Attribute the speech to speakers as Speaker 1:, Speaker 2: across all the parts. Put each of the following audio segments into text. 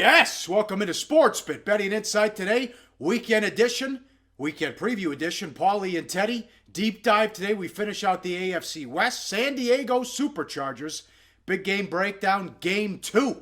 Speaker 1: Yes, welcome into Sports Bet Betting Insight today, weekend edition, weekend preview edition. Pauly and Teddy, deep dive today. We finish out the AFC West. San Diego Superchargers, big game breakdown, game 2.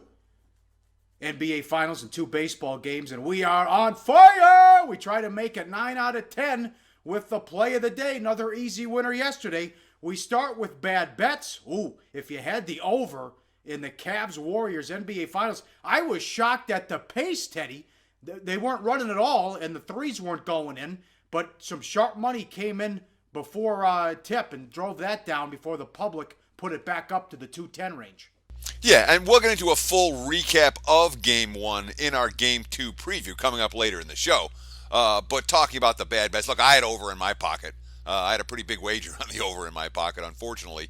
Speaker 1: NBA Finals and 2 baseball games, and we are on fire! We try to make it 9 out of 10 with the play of the day. Another easy winner yesterday. We start with bad bets. Ooh, if you had the over in the Cavs-Warriors NBA Finals, I was shocked at the pace, Teddy. They weren't running at all, and the threes weren't going in, but some sharp money came in before tip and drove that down before the public put it back up to the 210 range.
Speaker 2: Yeah, and we'll get into a full recap of Game 1 in our Game 2 preview coming up later in the show. But talking about the bad bets, look, I had over in my pocket. I had a pretty big wager on the over in my pocket, unfortunately,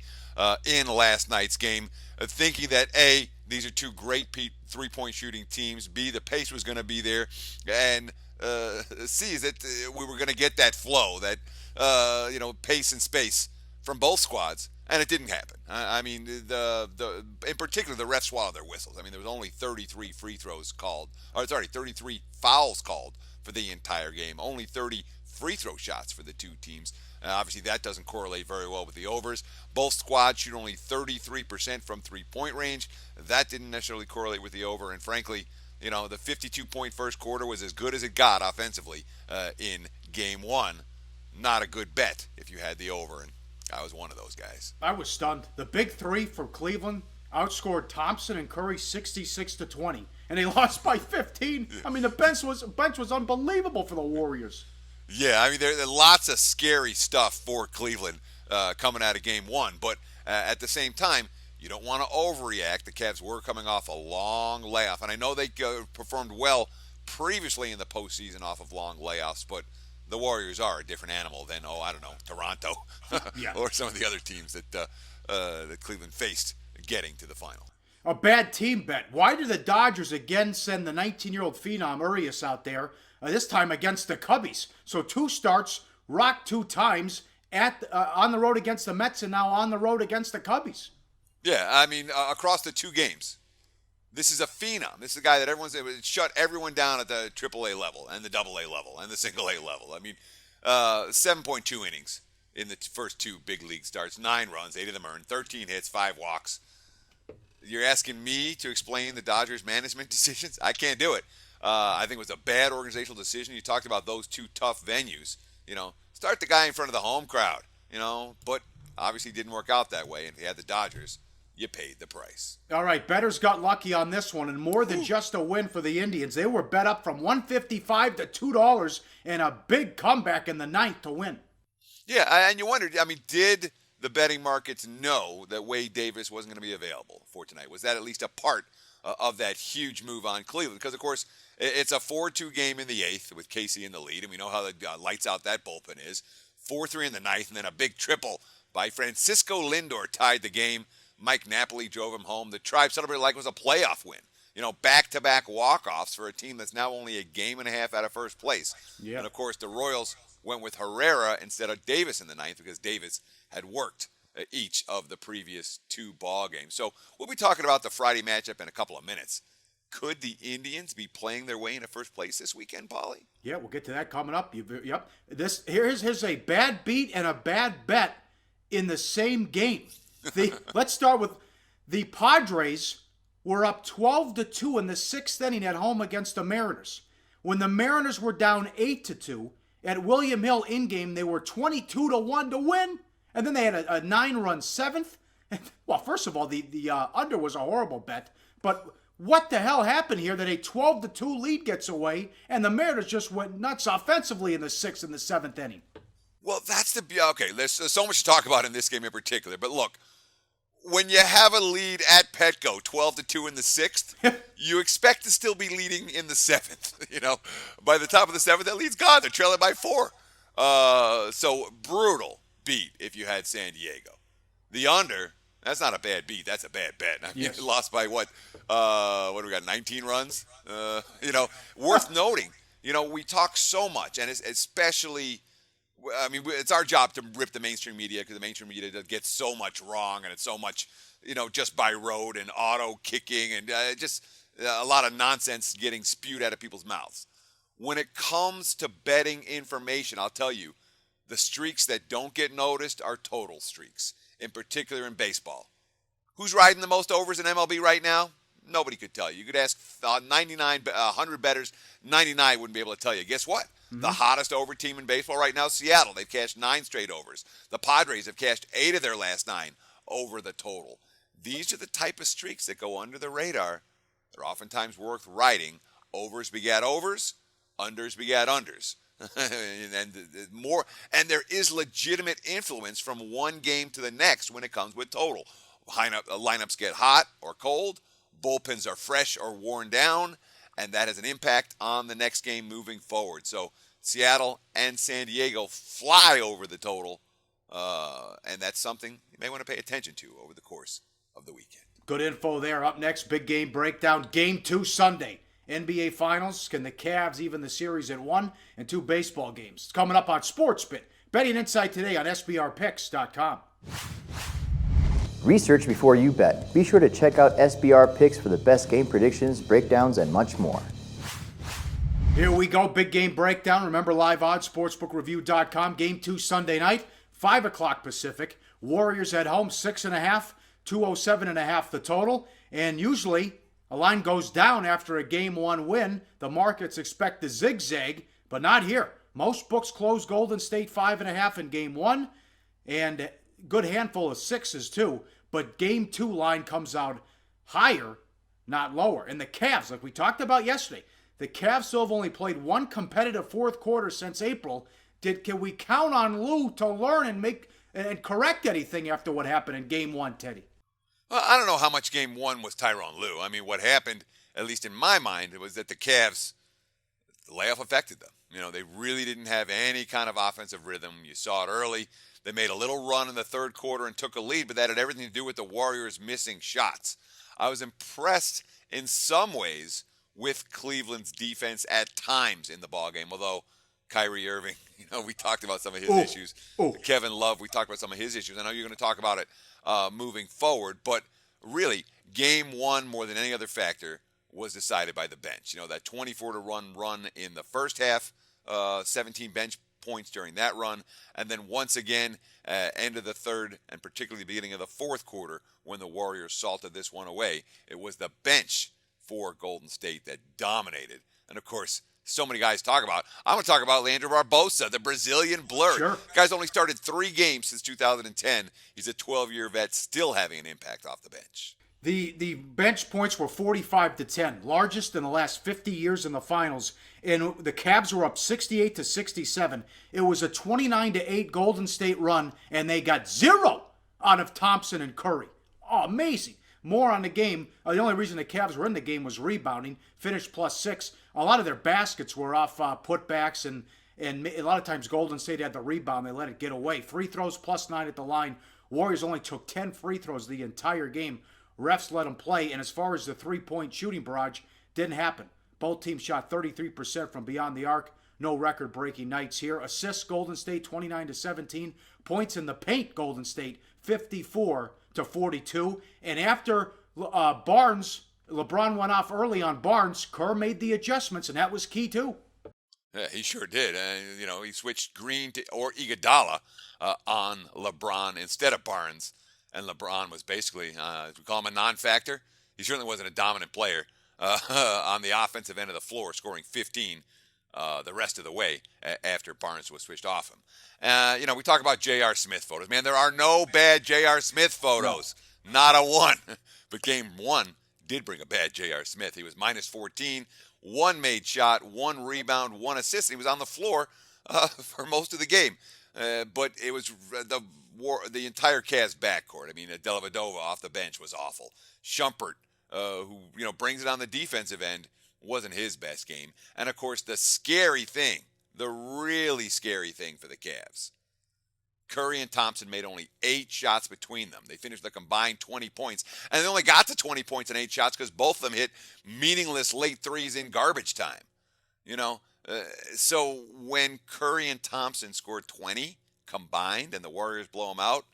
Speaker 2: in last night's game, thinking that, A, these are two great three-point shooting teams, B, the pace was going to be there, and C, is that we were going to get that flow, that pace and space from both squads. And it didn't happen. I mean, in particular, the refs swallowed their whistles. I mean, there was only 33 33 fouls called for the entire game. Only 30 free throw shots for the two teams. Obviously, that doesn't correlate very well with the overs. Both squads shoot only 33% from three-point range. That didn't necessarily correlate with the over. And frankly, the 52-point first quarter was as good as it got offensively in Game 1. Not a good bet if you had the over. And I was one of those guys.
Speaker 1: I was stunned. The big three from Cleveland outscored Thompson and Curry 66-20, and they lost by 15. I mean, the bench was unbelievable for the Warriors.
Speaker 2: Yeah, I mean, there are lots of scary stuff for Cleveland coming out of Game 1, but at the same time, you don't want to overreact. The Cavs were coming off a long layoff, and I know they performed well previously in the postseason off of long layoffs, but the Warriors are a different animal than, Toronto
Speaker 1: Yeah.
Speaker 2: or some of the other teams that Cleveland faced getting to the final.
Speaker 1: A bad team bet. Why did the Dodgers again send the 19-year-old phenom Urias out there, this time against the Cubbies? So 2 starts, rocked 2 times on the road against the Mets and now on the road against the Cubbies.
Speaker 2: Yeah, I mean, across the 2 games. This is a phenom. This is a guy that it shut everyone down at the AAA level and the AA level and the single A level. I mean, 7.2 innings in the first 2 big league starts, 9 runs, 8 of them earned, 13 hits, 5 walks. You're asking me to explain the Dodgers' management decisions? I can't do it. I think it was a bad organizational decision. You talked about those 2 tough venues. Start the guy in front of the home crowd. But obviously it didn't work out that way. And if you had the Dodgers, you paid the price.
Speaker 1: All right, bettors got lucky on this one, and more than just a win for the Indians. They were bet up from $1.55 to $2 and a big comeback in the 9th to win.
Speaker 2: Yeah, and you wondered, did the betting markets know that Wade Davis wasn't going to be available for tonight? Was that at least a part of that huge move on Cleveland? Because, of course, it's a 4-2 game in the 8th with Casey in the lead, and we know how the lights out that bullpen is. 4-3 in the 9th, and then a big triple by Francisco Lindor tied the game. Mike Napoli drove him home. The Tribe celebrated like it was a playoff win. Back-to-back walk-offs for a team that's now only a game and a half out of first place.
Speaker 1: Yeah.
Speaker 2: And, of course, the Royals went with Herrera instead of Davis in the 9th because Davis had worked each of the previous 2 ball games. So we'll be talking about the Friday matchup in a couple of minutes. Could the Indians be playing their way into first place this weekend, Pauly?
Speaker 1: Yeah, we'll get to that coming up. Yep. Here's a bad beat and a bad bet in the same game. Let's start with the Padres were up 12-2 in the 6th inning at home against the Mariners. When the Mariners were down 8-2 at William Hill in-game, they were 22-1 to win, and then they had a 9-run 7th. Well, first of all, the under was a horrible bet, but what the hell happened here that a 12-2 lead gets away and the Mariners just went nuts offensively in the 6th and the 7th inning?
Speaker 2: Well, there's so much to talk about in this game in particular, but look, when you have a lead at Petco, 12-2 in the 6th, you expect to still be leading in the 7th. By the top of the 7th, that lead's gone. They're trailing by 4. So brutal beat if you had San Diego. The under, that's not a bad beat. That's a bad bet. I mean,
Speaker 1: Yes.
Speaker 2: It lost by what? What do we got? 19 runs. Worth noting. We talk so much, and especially. It's our job to rip the mainstream media because the mainstream media gets so much wrong and it's so much, just by road and auto kicking and just a lot of nonsense getting spewed out of people's mouths. When it comes to betting information, I'll tell you, the streaks that don't get noticed are total streaks, in particular in baseball. Who's riding the most overs in MLB right now? Nobody could tell you. You could ask 100 bettors, 99 wouldn't be able to tell you. Guess what? Mm-hmm. The hottest over team in baseball right now is Seattle. They've cashed 9 straight overs. The Padres have cashed 8 of their last 9 over the total. These are the type of streaks that go under the radar. They're oftentimes worth riding. Overs begat overs, unders begat unders. and there is legitimate influence from one game to the next when it comes with total. Lineups get hot or cold, bullpens are fresh or worn down, and that has an impact on the next game moving forward. So Seattle and San Diego fly over the total, and that's something you may want to pay attention to over the course of the weekend.
Speaker 1: Good info there. Up next, big game breakdown. Game 2 Sunday. NBA Finals. Can the Cavs even the series at 1? And 2 baseball games. It's coming up on SportsBit. Betting Insight today on SBRPicks.com.
Speaker 3: Research before you bet. Be sure to check out SBR Picks for the best game predictions, breakdowns, and much more.
Speaker 1: Here we go. Big game breakdown. Remember, live odds, sportsbookreview.com. Game 2 Sunday night, 5 o'clock Pacific. Warriors at home, 6.5. 207.5 the total. And usually a line goes down after a Game 1 win. The markets expect the zigzag, but not here. Most books close Golden State 5.5 in Game 1, and a good handful of 6s too. But Game 2 line comes out higher, not lower. And the Cavs, like we talked about yesterday, the Cavs still have only played 1 competitive fourth quarter since April. Can we count on Lou to learn and correct anything after what happened in Game 1, Teddy?
Speaker 2: Well, I don't know how much Game 1 was Tyronn Lue. I mean, what happened, at least in my mind, was that the Cavs, the layoff affected them. You know, they really didn't have any kind of offensive rhythm. You saw it early. They made a little run in the third quarter and took a lead, but that had everything to do with the Warriors missing shots. I was impressed in some ways with Cleveland's defense at times in the ballgame, although Kyrie Irving, we talked about some of his issues. Kevin Love, we talked about some of his issues. I know you're going to talk about it moving forward, but really, Game 1, more than any other factor, was decided by the bench. That 24-to-1 run in the first half, 17 bench points during that run, and then once again, end of the third, and particularly the beginning of the fourth quarter, when the Warriors salted this one away, it was the bench for Golden State that dominated. And of course, so many guys talk about. I'm going to talk about Leandro Barbosa, the Brazilian blur.
Speaker 1: Sure.
Speaker 2: The guy's only started 3 games since 2010. He's a 12-year vet, still having an impact off the bench.
Speaker 1: The bench points were 45-10, largest in the last 50 years in the finals, and the Cavs were up 68-67. It was a 29-8 Golden State run, and they got 0 out of Thompson and Curry. Oh, amazing. More on the game. The only reason the Cavs were in the game was rebounding, finished +6. A lot of their baskets were off putbacks, and a lot of times Golden State had the rebound. They let it get away. Free throws +9 at the line. Warriors only took 10 free throws the entire game. Refs let them play, and as far as the three-point shooting barrage, didn't happen. Both teams shot 33% from beyond the arc. No record-breaking nights here. Assists, Golden State 29-17. Points in the paint, Golden State 54-42. And after LeBron went off early on Barnes, Kerr made the adjustments, and that was key too.
Speaker 2: Yeah, he sure did. He switched Green or Iguodala on LeBron instead of Barnes. And LeBron was basically, we call him a non-factor. He certainly wasn't a dominant player on the offensive end of the floor, scoring 15 the rest of the way after Barnes was switched off him. We talk about J.R. Smith photos. Man, there are no bad J.R. Smith photos. No. Not a one. But Game 1 did bring a bad J.R. Smith. He was -14, 1 made shot, 1 rebound, 1 assist. He was on the floor for most of the game. But it was the entire Cavs backcourt. I mean, Dellavedova off the bench was awful. Shumpert, who brings it on the defensive end, wasn't his best game. And of course, the really scary thing for the Cavs, Curry and Thompson made only 8 shots between them. They finished the combined 20 points, and they only got to 20 points and 8 shots because both of them hit meaningless late threes in garbage time. So when Curry and Thompson scored 20 combined and the Warriors blow them out,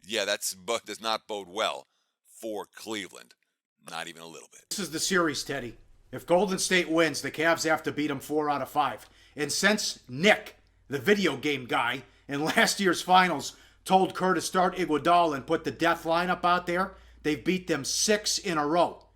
Speaker 2: yeah, that does not bode well for Cleveland. Not even a little bit.
Speaker 1: This is the series, Teddy. If Golden State wins, the Cavs have to beat them 4 out of 5. And since Nick, the video game guy, in last year's finals told Kerr to start Iguodala and put the death lineup out there, they've beat them 6 in a row.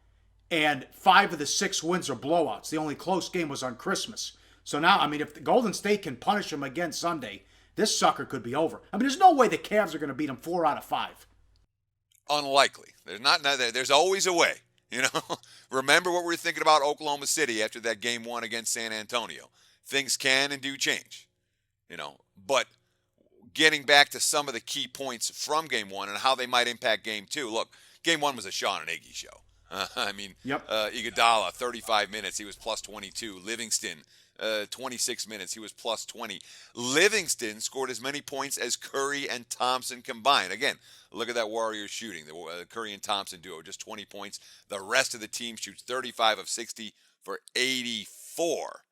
Speaker 1: And 5 of the 6 wins are blowouts. The only close game was on Christmas. So now, I mean, if the Golden State can punish them again Sunday, this sucker could be over. I mean, there's no way the Cavs are going to beat them 4 out of 5.
Speaker 2: Unlikely. There's always a way. You know, remember what we were thinking about Oklahoma City after that game 1 against San Antonio. Things can and do change, you know. But getting back to some of the key points from game 1 and how they might impact game 2. Look, game 1 was a Sean and Iggy show. Iguodala, 35 minutes, he was plus 22. Livingston, 26 minutes, he was plus 20. Livingston scored as many points as Curry and Thompson combined. Again, look at that Warriors shooting, the Curry and Thompson duo, just 20 points. The rest of the team shoots 35 of 60 for 84.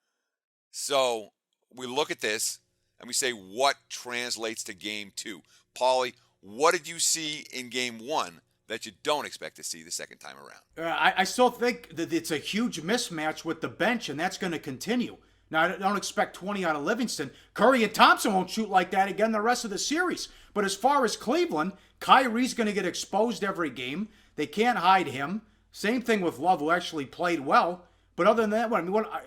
Speaker 2: So we look at this and we say, what translates to game 2? Pauly, what did you see in game 1 that you don't expect to see the second time around?
Speaker 1: I still think that it's a huge mismatch with the bench, and that's going to continue. Now, I don't expect 20 out of Livingston. Curry and Thompson won't shoot like that again the rest of the series. But as far as Cleveland, Kyrie's going to get exposed every game. They can't hide him. Same thing with Love, who actually played well. But other than that,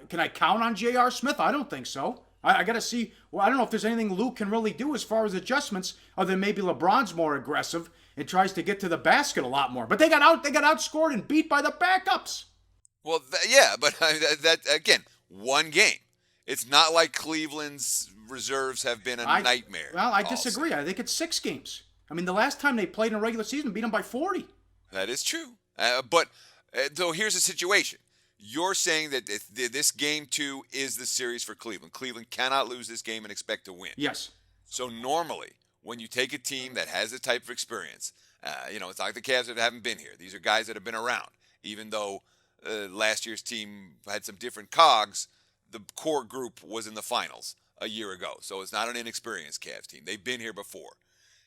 Speaker 1: can I count on J.R. Smith? I don't think so. I got to see. Well, I don't know if there's anything Luke can really do as far as adjustments, other than maybe LeBron's more aggressive and tries to get to the basket a lot more. But they got outscored and beat by the backups.
Speaker 2: Well, but that again, one game. It's not like Cleveland's reserves have been a nightmare.
Speaker 1: Well, I disagree. I think it's 6 games. I mean, the last time they played in a regular season, beat them by 40.
Speaker 2: That is true. But here's the situation. You're saying that this game 2 is the series for Cleveland. Cleveland cannot lose this game and expect to win.
Speaker 1: Yes.
Speaker 2: So normally, when you take a team that has the type of experience, it's like the Cavs that haven't been here. These are guys that have been around. Even though last year's team had some different cogs, the core group was in the finals a year ago. So it's not an inexperienced Cavs team. They've been here before.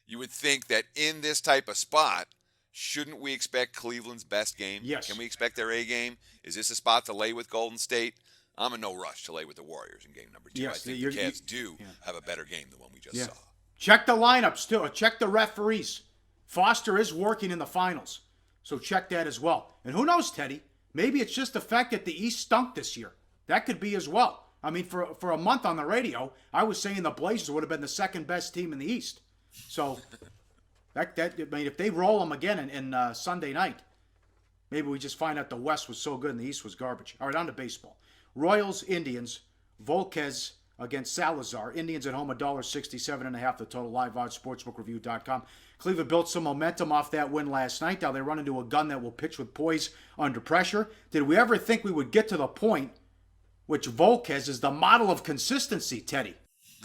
Speaker 2: You would think that in this type of spot, shouldn't we expect Cleveland's best game?
Speaker 1: Yes.
Speaker 2: Can we expect their A game? Is this a spot to lay with Golden State? I'm in no rush to lay with the Warriors in game number 2.
Speaker 1: Yes,
Speaker 2: I think the Cavs do have a better game than one we just saw.
Speaker 1: Check the lineups, too. Check the referees. Foster is working in the finals, so check that as well. And who knows, Teddy? Maybe it's just the fact that the East stunk this year. That could be as well. I mean, for a month on the radio, I was saying the Blazers would have been the second best team in the East. So, if they roll them again in Sunday night, maybe we just find out the West was so good and the East was garbage. All right, on to baseball. Royals, Indians, Volquez against Salazar. Indians at home, $1.67.5 the total. Live odds, sportsbookreview.com. Cleveland built some momentum off that win last night. Now they run into a gun that will pitch with poise under pressure. Did we ever think we would get to the point which Volquez is the model of consistency, Teddy?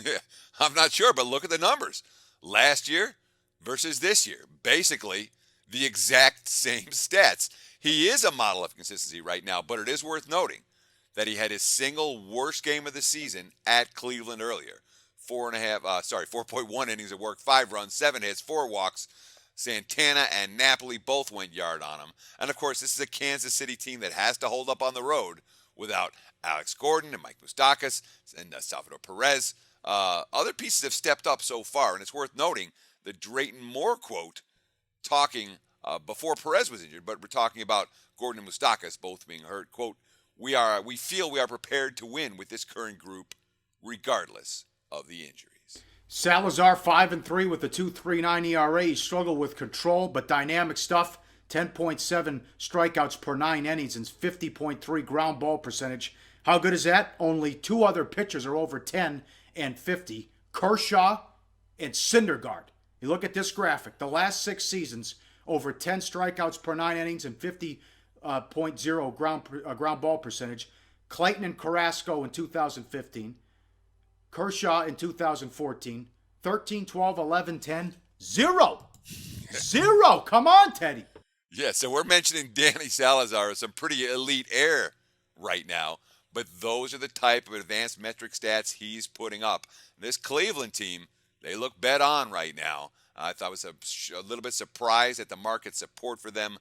Speaker 2: Yeah, I'm not sure, but look at the numbers. Last year versus this year. Basically, the exact same stats. He is a model of consistency right now, but it is worth noting that he had his single worst game of the season at Cleveland earlier. 4.1 innings of work, 5 runs, 7 hits, 4 walks. Santana and Napoli both went yard on him. And of course, this is a Kansas City team that has to hold up on the road without Alex Gordon and Mike Moustakas and Salvador Perez. Other pieces have stepped up so far, and it's worth noting the Drayton Moore quote talking before Perez was injured, but we're talking about Gordon and Moustakas both being hurt. Quote, we feel we are prepared to win with this current group regardless of the injuries.
Speaker 1: Salazar 5-3 with a 2.39 ERA. He struggled with control, but dynamic stuff. 10.7 strikeouts per 9 innings and 50.3 ground ball percentage. How good is that? Only 2 other pitchers are over 10 and 50. Kershaw and Syndergaard. You look at this graphic. The last 6 seasons, over 10 strikeouts per 9 innings and 50.0 ground ball percentage. Clayton and Carrasco in 2015. Kershaw in 2014. 13, 12, 11, 10. 0. 0. Come on, Teddy.
Speaker 2: Yeah, so we're mentioning Danny Salazar as some pretty elite air right now, but those are the type of advanced metric stats he's putting up. This Cleveland team, they look bet on right now. I thought I was a little bit surprised at the market support for them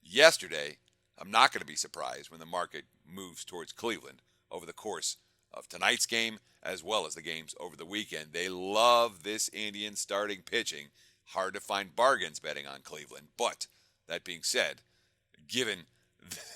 Speaker 2: yesterday, I'm not going to be surprised when the market moves towards Cleveland over the course of tonight's game as well as the games over the weekend. They love this Indian starting pitching. Hard to find bargains betting on Cleveland. But that being said, given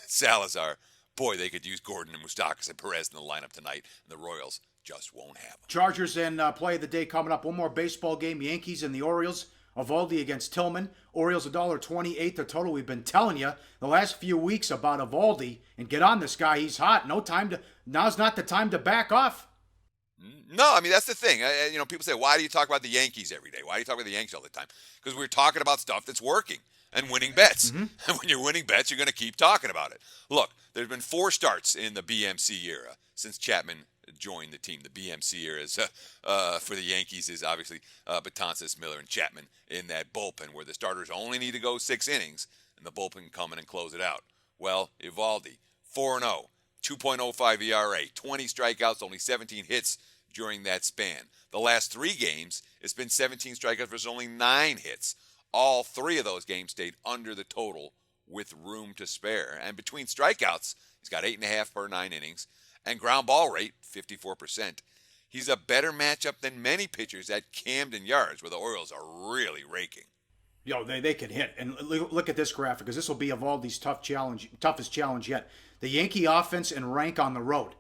Speaker 2: Salazar, boy, they could use Gordon and Moustakas and Perez in the lineup tonight, and the Royals just won't have them.
Speaker 1: Chargers and play of the day coming up. One more baseball game. Yankees and the Orioles. Evaldi against Tillman. Orioles $1.28 the total. We've been telling you the last few weeks about Evaldi, and get on this guy. He's hot. Now's not the time to back off.
Speaker 2: No, I mean, that's the thing. People say, why do you talk about the Yankees every day? Why do you talk about the Yankees all the time? Because we're talking about stuff that's working and winning bets. And when you're winning bets, you're going to keep talking about it. Look, there's been 4 starts in the BMC era since Chapman joined the team. The BMC era is, for the Yankees is obviously Betances, Miller, and Chapman in that bullpen where the starters only need to go 6 innings and the bullpen can come in and close it out. Well, Evaldi, 4-0, 2.05 ERA, 20 strikeouts, only 17 hits during that span. The last 3 games, it's been 17 strikeouts versus only 9 hits. All 3 of those games stayed under the total with room to spare. And between strikeouts, he's got 8.5 per 9 innings. And ground ball rate, 54%. He's a better matchup than many pitchers at Camden Yards, where the Orioles are really raking.
Speaker 1: They can hit. And look at this graphic, because this will be Evaldi's toughest challenge yet. The Yankee offense and rank on the road.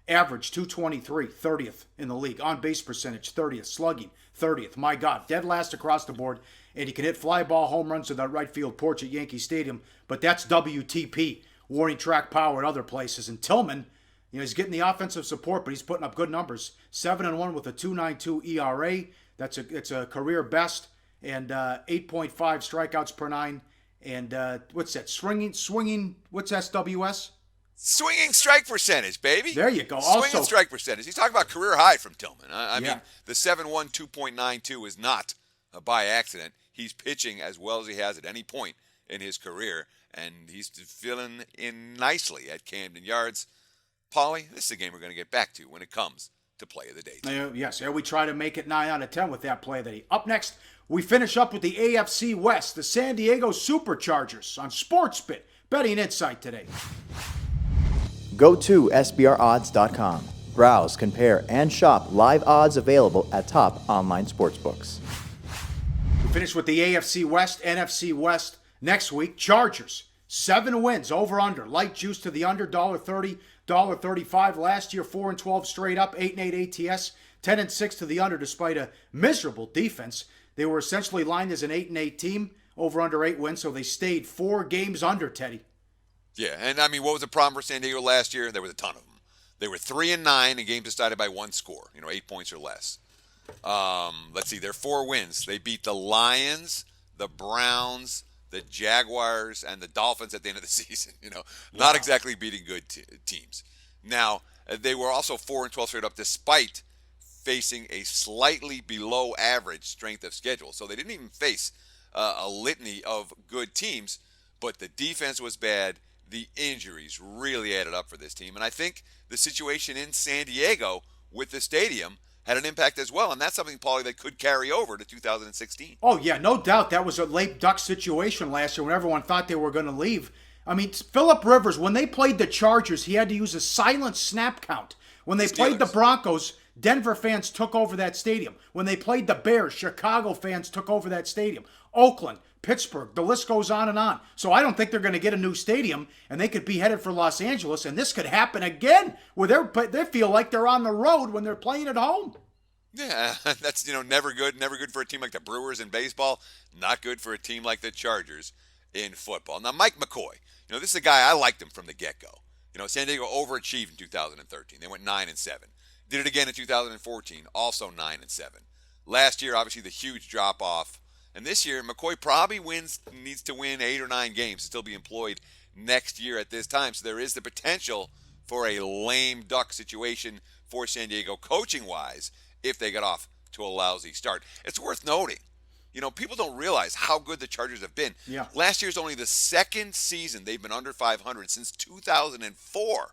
Speaker 1: Average 223, 30th in the league. On base percentage, 30th. Slugging, 30th. My God, dead last across the board. And he can hit fly ball home runs to that right field porch at Yankee Stadium. But that's WTP, warning track power at other places. And Tillman, he's getting the offensive support, but he's putting up good numbers. 7-1 with a 2.92 ERA. It's a career best. And 8.5 strikeouts per 9. And what's that? Swinging. What's SWS?
Speaker 2: Swinging strike percentage, baby.
Speaker 1: There you go.
Speaker 2: Swinging strike percentage. He's talking about career high from Tillman. I mean, the 7-1 2.92 is not by accident. He's pitching as well as he has at any point in his career, and he's filling in nicely at Camden Yards. Pauly, this is a game we're going to get back to when it comes to play of the day.
Speaker 1: Yes, we try to make it 9 out of 10 with that play of the day. Up next, we finish up with the AFC West, the San Diego Superchargers on SportsBit. Betting Insight today.
Speaker 3: Go to SBRodds.com. Browse, compare, and shop live odds available at top online sportsbooks.
Speaker 1: We finish with the AFC West, NFC West next week. Chargers, 7 wins, over-under. Light juice to the under, $1.30, $1.35. Last year, 4-12 straight up, 8-8 ATS, 10-6 to the under despite a miserable defense. They were essentially lined as an 8-8 team, over-under 8 wins, so they stayed 4 games under, Teddy.
Speaker 2: Yeah, and I mean, what was the problem for San Diego last year? There was a ton of them. They were 3-9 in games decided by 1 score, 8 points or less. Let's see, their 4 wins. They beat the Lions, the Browns, the Jaguars, and the Dolphins at the end of the season. Not exactly beating good teams. Now, they were also 4-12 straight up despite facing a slightly below average strength of schedule. So they didn't even face a litany of good teams, but the defense was bad. The injuries really added up for this team. And I think the situation in San Diego with the stadium had an impact as well. And that's something, Paulie, that could carry over to 2016.
Speaker 1: Oh, yeah, no doubt. That was a late duck situation last year when everyone thought they were going to leave. I mean, Phillip Rivers, when they played the Chargers, he had to use a silent snap count. When they played the Broncos, Denver fans took over that stadium. When they played the Bears, Chicago fans took over that stadium. Oakland, Pittsburgh, the list goes on and on. So I don't think they're going to get a new stadium, and they could be headed for Los Angeles, and this could happen again, where they feel like they're on the road when they're playing at home.
Speaker 2: Yeah, that's never good. Never good for a team like the Brewers in baseball. Not good for a team like the Chargers in football. Now, Mike McCoy, this is a guy I liked him from the get-go. San Diego overachieved in 2013. They went 9-7. Did it again in 2014, also 9-7. Last year, obviously, the huge drop-off. And this year, McCoy probably needs to win 8 or 9 games to still be employed next year at this time. So there is the potential for a lame duck situation for San Diego coaching-wise if they get off to a lousy start. It's worth noting, people don't realize how good the Chargers have been.
Speaker 1: Yeah. Last
Speaker 2: year's only the second season they've been under 500 since 2004.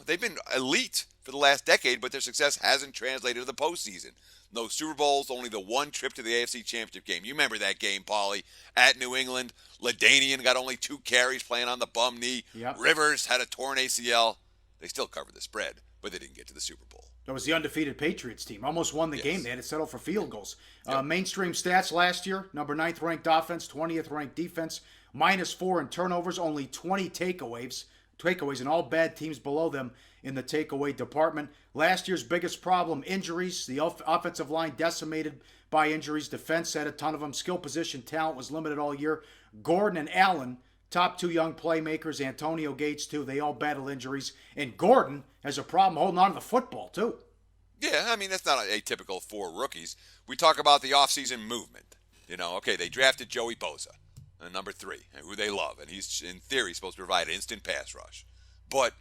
Speaker 2: They've been elite for the last decade, but their success hasn't translated to the postseason. No Super Bowls, only the one trip to the AFC Championship game. You remember that game, Pauly, at New England. LaDainian got only 2 carries playing on the bum knee.
Speaker 1: Yep.
Speaker 2: Rivers had a torn ACL. They still covered the spread, but they didn't get to the Super Bowl.
Speaker 1: That was the undefeated Patriots team. Almost won the game. They had to settle for field goals.
Speaker 2: Yep.
Speaker 1: Mainstream stats last year, number 9th ranked offense, 20th ranked defense, -4 in turnovers, only 20 takeaways, and all bad teams below them in the takeaway department. Last year's biggest problem, injuries. The offensive line decimated by injuries. Defense had a ton of them. Skill position talent was limited all year. Gordon and Allen, top 2 young playmakers. Antonio Gates, too. They all battle injuries. And Gordon has a problem holding on to the football, too.
Speaker 2: Yeah, I mean, that's not atypical for rookies. We talk about the offseason movement. Okay, they drafted Joey Bosa, number 3, who they love. And he's, in theory, supposed to provide instant pass rush. But,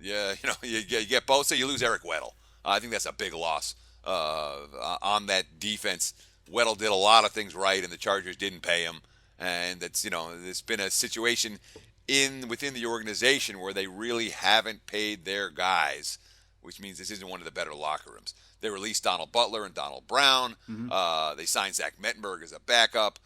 Speaker 2: yeah, you get Bosa, you lose Eric Weddle. I think that's a big loss on that defense. Weddle did a lot of things right, and the Chargers didn't pay him. And that's, there's been a situation within the organization where they really haven't paid their guys, which means this isn't one of the better locker rooms. They released Donald Butler and Donald Brown. Mm-hmm. They signed Zach Mettenberg as a backup.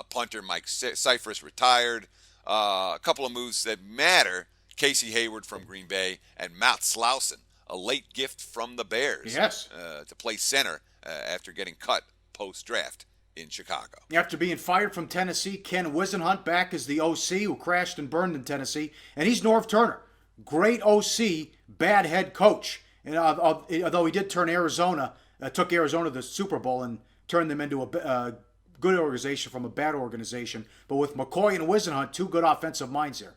Speaker 2: Punter Mike Cyphers retired. A couple of moves that matter. Casey Hayward from Green Bay and Matt Slauson, a late gift from the Bears.
Speaker 1: Yes.
Speaker 2: To play center after getting cut post-draft in Chicago.
Speaker 1: After being fired from Tennessee, Ken Wisenhunt back as the OC who crashed and burned in Tennessee. And he's Norv Turner. Great OC, bad head coach. And although he did turn Arizona, took Arizona to the Super Bowl and turned them into a good organization from a bad organization. But with McCoy and Wisenhunt, 2 good offensive minds there.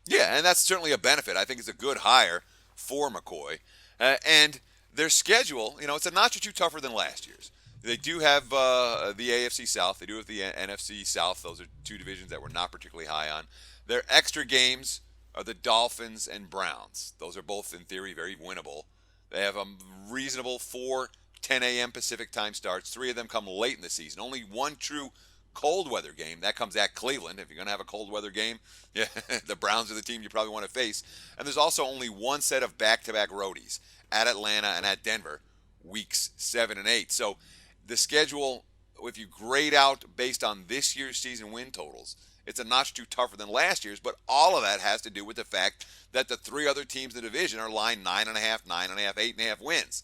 Speaker 2: Yeah, and that's certainly a benefit. I think it's a good hire for McCoy. And their schedule, it's a notch or 2 tougher than last year's. They do have the AFC South. They do have the NFC South. Those are 2 divisions that we're not particularly high on. Their extra games are the Dolphins and Browns. Those are both, in theory, very winnable. They have a reasonable 4 10 a.m. Pacific time starts. 3 of them come late in the season. Only 1 true cold weather game. That comes at Cleveland. If you're going to have a cold weather game, yeah, the Browns are the team you probably want to face. And there's also only 1 set of back-to-back roadies at Atlanta and at Denver, weeks 7 and 8. So the schedule, if you grade out based on this year's season win totals, it's a notch 2 tougher than last year's, but all of that has to do with the fact that the 3 other teams in the division are lined 9.5, 9.5, 8.5 wins.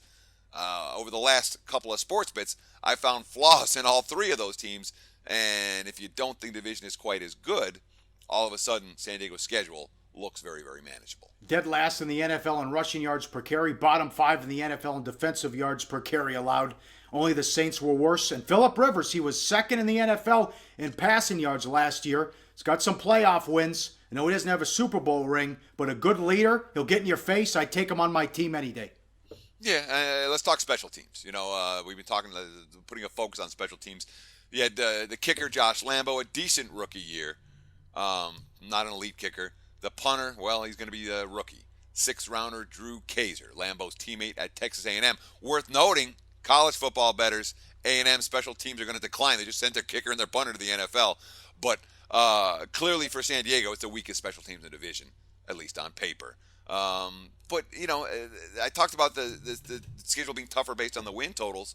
Speaker 2: Over the last couple of sports bits, I found flaws in all 3 of those teams, and if you don't think the division is quite as good, all of a sudden San Diego's schedule looks very, very manageable.
Speaker 1: Dead last in the NFL in rushing yards per carry, bottom 5 in the NFL in defensive yards per carry allowed. Only the Saints were worse. And Phillip Rivers, he was 2nd in the NFL in passing yards last year. He's got some playoff wins. I know he doesn't have a Super Bowl ring, but a good leader. He'll get in your face. I'd take him on my team any day.
Speaker 2: Yeah, let's talk special teams. We've been talking, putting a focus on special teams. You had the kicker, Josh Lambo, a decent rookie year. Not an elite kicker. The punter, well, he's going to be a rookie. 6th-rounder Drew Kaiser, Lambo's teammate at Texas A&M. Worth noting, college football bettors, A&M special teams are going to decline. They just sent their kicker and their punter to the NFL. But clearly for San Diego, it's the weakest special teams in the division, at least on paper. But, I talked about the schedule being tougher based on the win totals.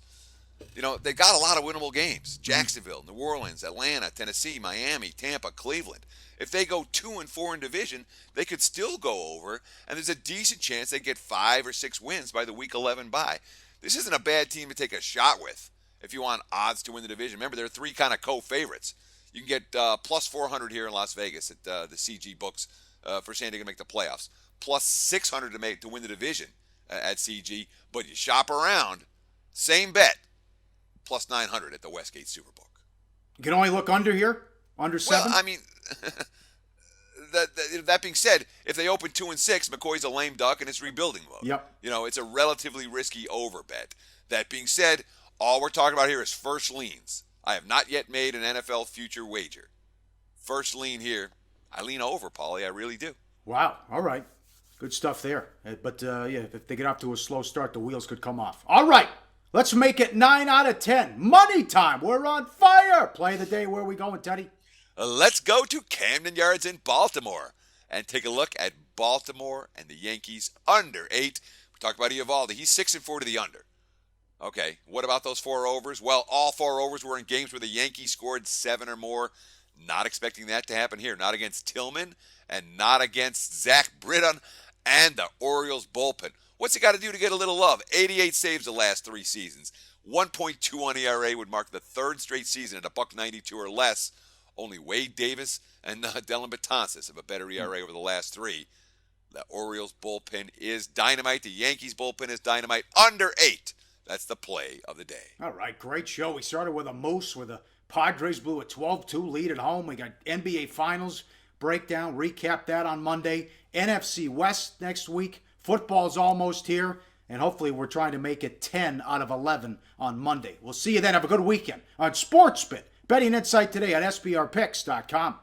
Speaker 2: They got a lot of winnable games. Jacksonville, New Orleans, Atlanta, Tennessee, Miami, Tampa, Cleveland. If they go 2-4 in division, they could still go over, and there's a decent chance they get 5 or 6 wins by the Week 11 bye. This isn't a bad team to take a shot with if you want odds to win the division. Remember, there are 3 kind of co-favorites. You can get plus 400 here in Las Vegas at the CG books for San Diego to make the playoffs. Plus 600 to win the division at CG. But you shop around, same bet, plus 900 at the Westgate Superbook.
Speaker 1: You can only look under here, under 7.
Speaker 2: Well, I mean, that being said, if they open 2-6, McCoy's a lame duck and it's rebuilding mode.
Speaker 1: Yep.
Speaker 2: It's a relatively risky over bet. That being said, all we're talking about here is first leans. I have not yet made an NFL future wager. First lean here, I lean over, Pauly. I really do.
Speaker 1: Wow. All right. Good stuff there. But, if they get off to a slow start, the wheels could come off. All right. Let's make it 9 out of 10. Money time. We're on fire. Play of the day. Where are we going, Teddy?
Speaker 2: Let's go to Camden Yards in Baltimore and take a look at Baltimore and the Yankees under 8. We're Talked about Eovaldi. He's 6-4 to the under. Okay, what about those 4 overs? Well, all 4 overs were in games where the Yankees scored 7 or more. Not expecting that to happen here. Not against Tillman and not against Zach Britton and the Orioles bullpen. What's he got to do to get a little love? 88 saves the last 3 seasons. 1.21 ERA would mark the 3rd straight season at a $1.92 or less. Only Wade Davis and Dylan Betances have a better ERA over the last 3. The Orioles bullpen is dynamite. The Yankees bullpen is dynamite. Under 8. That's the play of the day.
Speaker 1: All right, great show. We started with a moose where the Padres blew a 12-2 lead at home. We got NBA Finals breakdown, recap that on Monday. NFC West next week. Football's almost here, and hopefully we're trying to make it 10 out of 11 on Monday. We'll see you then. Have a good weekend on SportsBit. Betting insight today at SBRPicks.com.